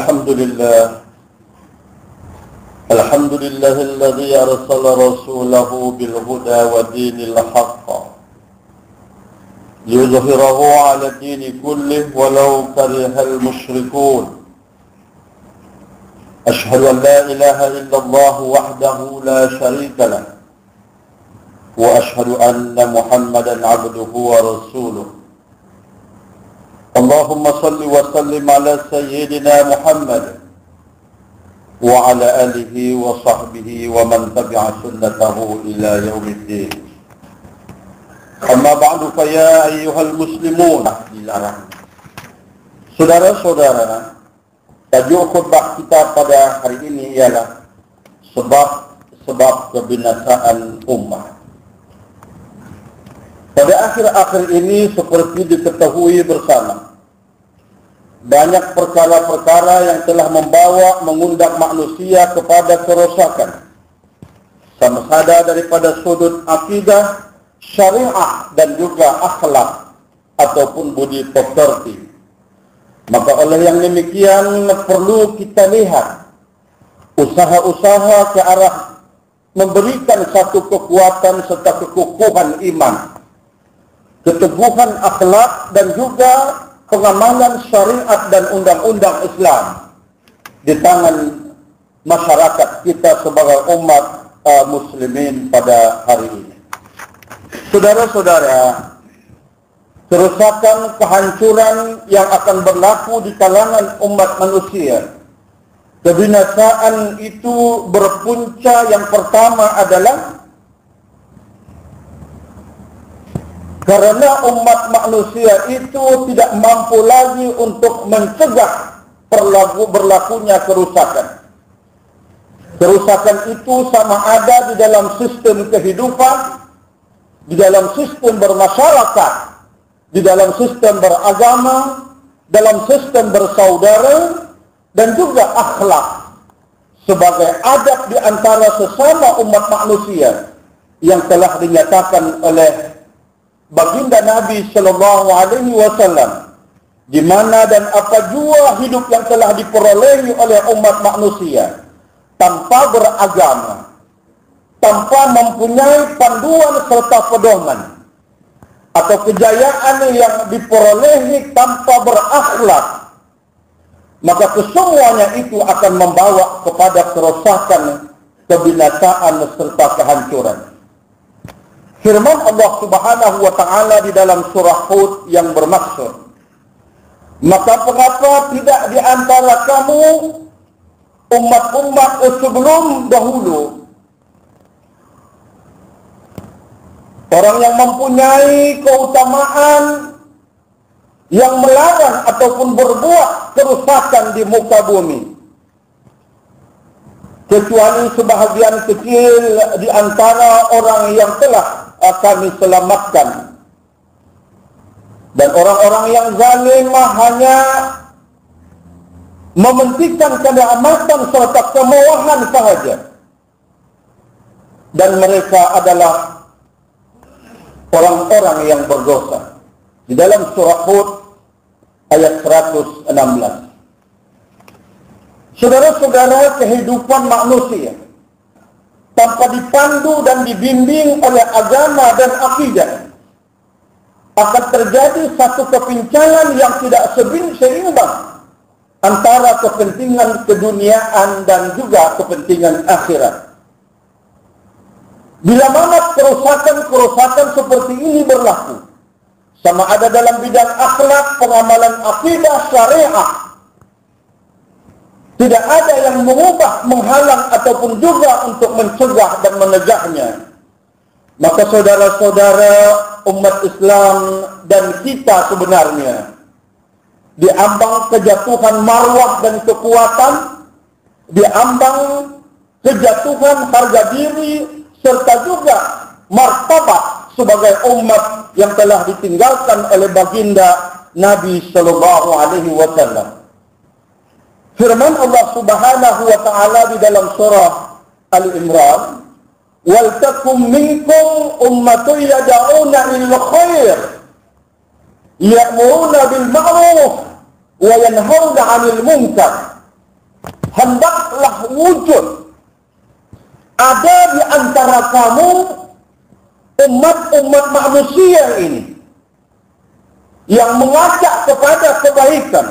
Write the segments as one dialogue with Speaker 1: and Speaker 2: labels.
Speaker 1: الحمد لله الذي أرسل رسوله بالهدى ودين الحق ليظهره على الدين كله ولو كره المشركون. أشهد أن لا إله إلا الله وحده لا شريك له وأشهد أن محمدا عبده ورسوله. اللهم صل وسلم على سيدنا محمد وعلى آله وصحبه ومن تبع سنته إلى يوم الدين. أما بعد فيا أيها المسلمون. Saudara-saudara, tajuk khutbah kita pada hari ini ialah sebab kebinasaan ummah. Pada akhir-akhir ini seperti diketahui bersama, banyak perkara-perkara yang telah mengundang manusia kepada kerosakan, sama ada daripada sudut akidah, syariah dan juga akhlak ataupun budi pekerti. Maka oleh yang demikian perlu kita lihat usaha-usaha ke arah memberikan satu kekuatan serta kekukuhan iman, keteguhan akhlak dan juga pengamalan syariat dan undang-undang Islam di tangan masyarakat kita sebagai umat muslimin pada hari ini. Saudara-saudara, kerusakan, kehancuran yang akan berlaku di kalangan umat manusia, kebinasaan itu berpunca yang pertama adalah karena umat manusia itu tidak mampu lagi untuk mencegah berlakunya kerusakan. Kerusakan itu sama ada di dalam sistem kehidupan, di dalam sistem bermasyarakat, di dalam sistem beragama, dalam sistem bersaudara, dan juga akhlak sebagai adab di antara sesama umat manusia yang telah dinyatakan oleh baginda Nabi sallallahu alaihi wasallam, di mana dan apa jua hidup yang telah diperolehi oleh umat manusia tanpa beragama, tanpa mempunyai panduan serta pedoman, atau kejayaan yang diperolehi tanpa berakhlak, maka kesemuanya itu akan membawa kepada kerosakan, kebinasaan serta kehancuran. Firman Allah Subhanahu wa taala di dalam surah Hud yang bermaksud, maka mengapa tidak di antara kamu umat-umat sebelum dahulu orang yang mempunyai keutamaan yang melarang ataupun berbuat kerusakan di muka bumi, kecuali sebahagian kecil di antara orang yang telah kami selamatkan. Dan orang-orang yang zalim hanya mementingkan kenikmatan serta kemewahan sahaja. Dan mereka adalah orang-orang yang berdosa. Di dalam surah Hud ayat 116. Saudara-saudara, kehidupan manusia tanpa dipandu dan dibimbing oleh agama dan akidah akan terjadi satu kepincangan yang tidak seimbang antara kepentingan keduniaan dan juga kepentingan akhirat. Bila mana kerusakan seperti ini berlaku, sama ada dalam bidang akhlak, pengamalan akidah, syariah, tidak ada yang mengubah, menghalang ataupun juga untuk mencegah dan menegaknya, maka saudara-saudara umat Islam dan kita sebenarnya diambang kejatuhan marwah dan kekuatan, diambang kejatuhan harga diri serta juga martabat sebagai umat yang telah ditinggalkan oleh baginda Nabi sallallahu alaihi wasallam. Firman Allah Subhanahu wa taala di dalam surah Al-Imran, "Wal takum minkum ummatun yad'una lil khair, ya'muruna bil ma'ruf wa yanhauna 'anil munkar hendaklah wujud ada di antara kamu umat-umat manusia ini yang mengajak kepada kebaikan,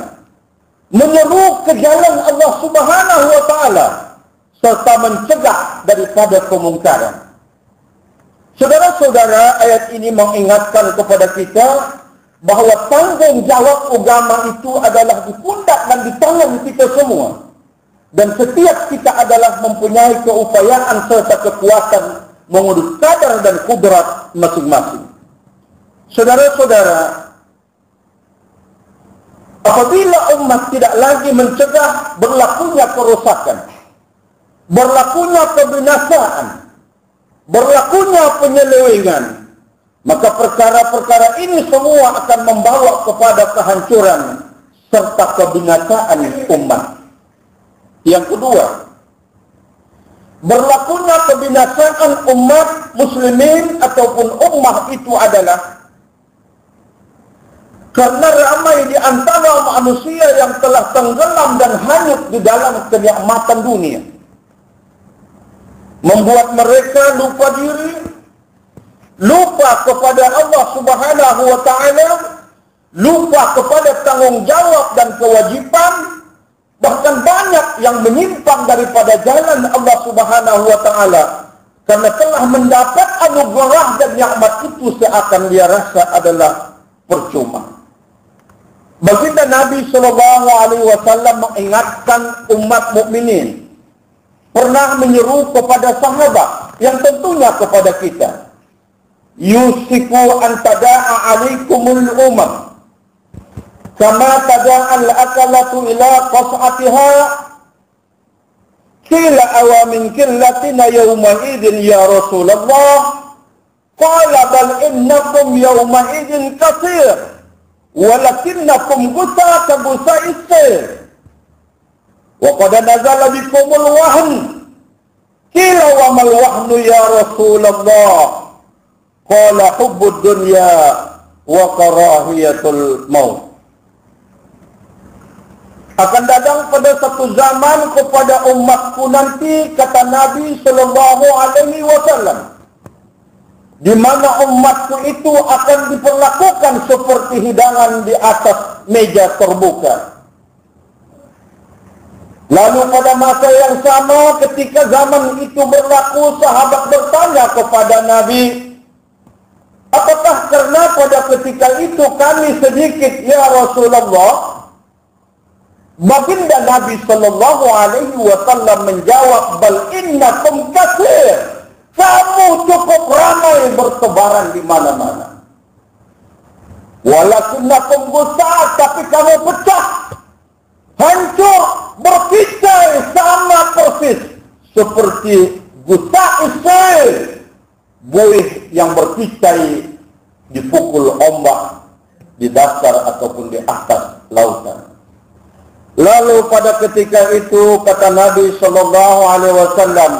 Speaker 1: menyeru ke jalan Allah Subhanahu wa taala, serta mencegah daripada kemungkaran. Saudara-saudara, ayat ini mengingatkan kepada kita bahwa tanggung jawab agama itu adalah di pundak dan di tangan kita semua. Dan setiap kita adalah mempunyai keupayaan serta kekuatan mengurus kadar dan kudrat masing-masing. Saudara-saudara, apabila umat tidak lagi mencegah berlakunya kerusakan, berlakunya kebinasaan, berlakunya penyelewengan, maka perkara-perkara ini semua akan membawa kepada kehancuran serta kebinasaan umat. Yang kedua, berlakunya kebinasaan umat muslimin ataupun ummah itu adalah karena ramai di antara manusia yang telah tenggelam dan hanyut di dalam kenikmatan dunia, membuat mereka lupa diri, lupa kepada Allah Subhanahu wa taala, lupa kepada tanggung jawab dan kewajiban, bahkan banyak yang menyimpang daripada jalan Allah Subhanahu wa taala karena telah mendapat anugerah dan nikmat itu seakan dia rasa adalah percuma. Baginda Nabi sallallahu alaihi wasallam mengingatkan umat mukminin, pernah menyeru kepada sahabat yang tentunya kepada kita, yusiku an tada'a alaikumul umam kama tada'al akalatu ila qas'atiha qila awamin killatina yawma idin ya Rasulullah qala bal innakum yawma idin katsir walakinnakum gusa kabusa isir wa qad nazala bikumul wahn qila wa mal wahnu ya Rasulullah qala hubbud dunya wa karahiyatul maut. Akan datang pada satu zaman kepada umatku nanti, kata Nabi sallallahu alaihi wasallam, di mana umatku itu akan diperlakukan seperti hidangan di atas meja terbuka. Lalu pada masa yang sama ketika zaman itu berlaku, sahabat bertanya kepada Nabi, apakah karena pada ketika itu kami sedikit ya Rasulullah? Baginda Nabi sallallahu alaihi wasallam menjawab, bal innakum katsir. Kamu cukup ramai bertebaran di mana-mana. Walakinnakum gusa, tapi kamu pecah, hancur, berpisah sama persis seperti gusa isir, buih yang berpisah dipukul ombak di dasar ataupun di atas lautan. Lalu pada ketika itu kata Nabi sallallahu alaihi wasallam,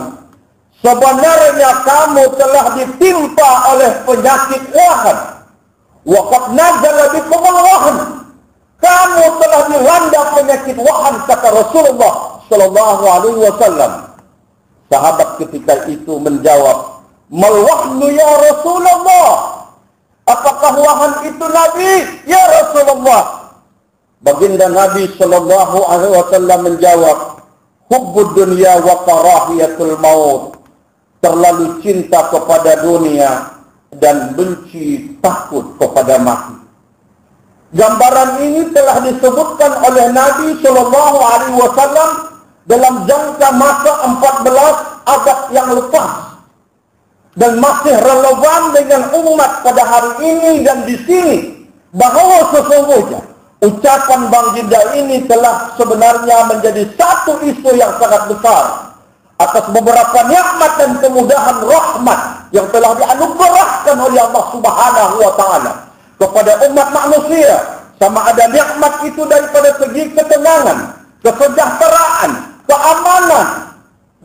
Speaker 1: sebenarnya kamu telah ditimpa oleh penyakit wahan. Wa qad nazala bikumul wahan. Kamu telah dilanda penyakit wahan, kata Rasulullah sallallahu alaihi wasallam. Sahabat ketika itu menjawab, mal wahnu ya Rasulullah. Apakah wahan itu Nabi? Ya Rasulullah. Baginda Nabi sallallahu alaihi wasallam menjawab, hubbud dunya wa karahiyatul maut. Terlalu cinta kepada dunia dan benci takut kepada mati. Gambaran ini telah disebutkan oleh Nabi sallallahu alaihi wasallam dalam jangka masa 14 abad yang lepas dan masih relevan dengan umat pada hari ini dan di sini, bahwa sesungguhnya ucapan baginda ini telah sebenarnya menjadi satu isu yang sangat besar atas beberapa nikmat dan kemudahan rahmat yang telah dianugerahkan oleh Allah Subhanahu wa taala kepada umat manusia, sama ada nikmat itu daripada segi ketenangan, kesejahteraan, keamanan,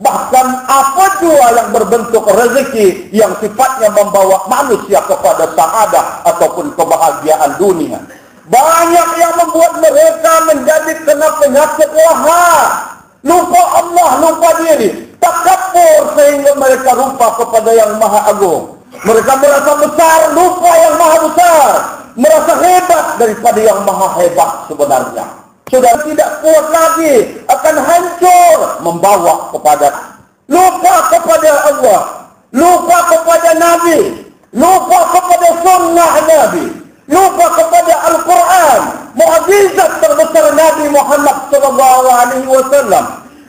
Speaker 1: bahkan apa jua yang berbentuk rezeki yang sifatnya membawa manusia kepada saadah ataupun kebahagiaan dunia. Banyak yang membuat mereka menjadi kena penyakit waham, lupa Allah, lupa diri, takabur sehingga mereka lupa kepada yang Maha Agung. Mereka merasa besar, lupa yang Maha Besar, merasa hebat daripada yang Maha Hebat sebenarnya. Sudah tidak kuat lagi, akan hancur, membawa kepada lupa kepada Allah, lupa kepada Nabi, lupa kepada sunnah Nabi, lupa kepada Al-Quran, mukjizat terbesar Nabi Muhammad SAW,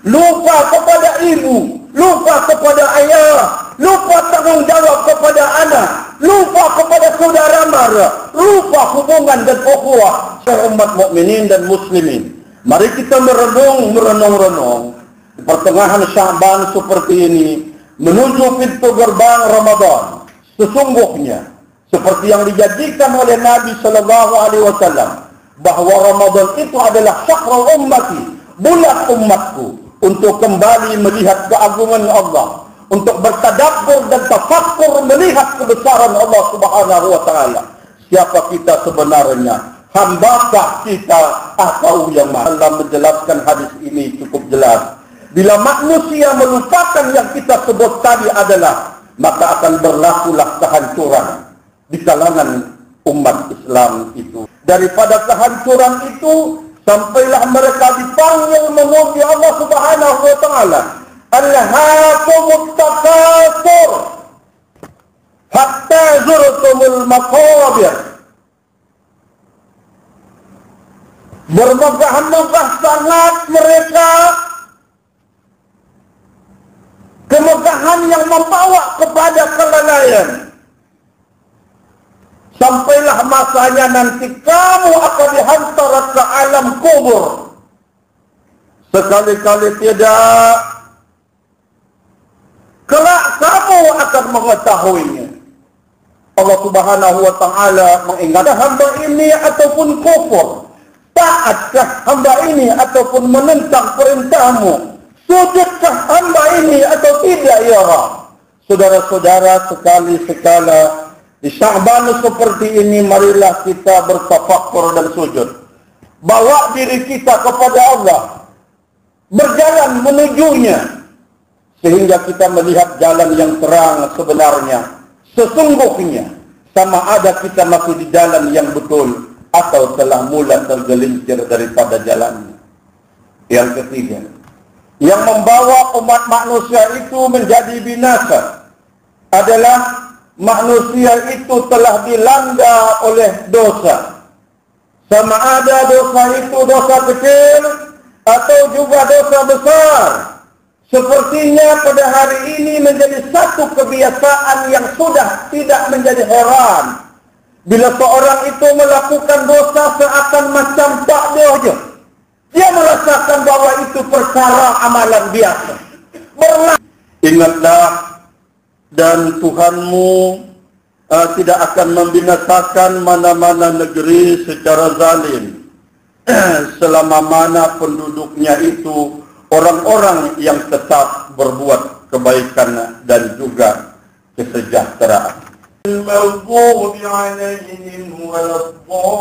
Speaker 1: lupa kepada ibu, lupa kepada ayah, lupa tanggung jawab kepada anak, lupa kepada saudara mara, lupa hubungan dan ukhuwah umat mukminin dan muslimin. Mari kita merenung di pertengahan Sya'ban seperti ini, menuju pintu gerbang Ramadan. Sesungguhnya seperti yang dijanjikan oleh Nabi SAW, bahwa Ramadan itu adalah syahrul ummati, bulan umatku, untuk kembali melihat keagungan Allah, untuk bertadabbur dan tafakkur melihat kebesaran Allah Subhanahu wa taala. Siapa kita sebenarnya? Hambakah kita atau yang Maha? Allah menjelaskan hadis ini cukup jelas. Bila manusia melupakan yang kita sebut tadi adalah, maka akan berlakulah kehancuran di kalangan umat Islam itu. Daripada kehancuran itu, sampailah mereka dipanggil memuji Allah Subhanahu wa taala. Alhaakumut takatsur hatta zurtumul maqabir. Bermegah-megah sangat mereka, kemegahan yang membawa kepada kelalaian. Sampailah masanya nanti kamu akan dihantar ke alam kubur. Sekali-kali tidak, kelak kamu akan mengetahuinya. Allah Subhanahu wa taala mengingatkan hamba ini ataupun kufur, taatkah hamba ini ataupun menentang perintahmu, sujudkah hamba ini atau tidak ya Rabb. Saudara-saudara sekali-sekala, di Sya'ban seperti ini, marilah kita bertafakkur dan sujud. Bawa diri kita kepada Allah, berjalan menujunya, sehingga kita melihat jalan yang terang sebenarnya. Sesungguhnya, sama ada kita masih di jalan yang betul, atau telah mula tergelincir daripada jalannya. Yang ketiga, yang membawa umat manusia itu menjadi binasa adalah manusia itu telah dilanda oleh dosa. Sama ada dosa itu dosa kecil atau juga dosa besar. Sepertinya pada hari ini menjadi satu kebiasaan yang sudah tidak menjadi heran. Bila seorang itu melakukan dosa seakan macam tak dia. Dia merasakan bahwa itu perkara amalan biasa. Ingatlah, dan Tuhanmu tidak akan membinasakan mana-mana negeri secara zalim selama mana penduduknya itu orang-orang yang tetap berbuat kebaikan dan juga kesejahteraan. Al-maghdubi 'alaihim waladdallin.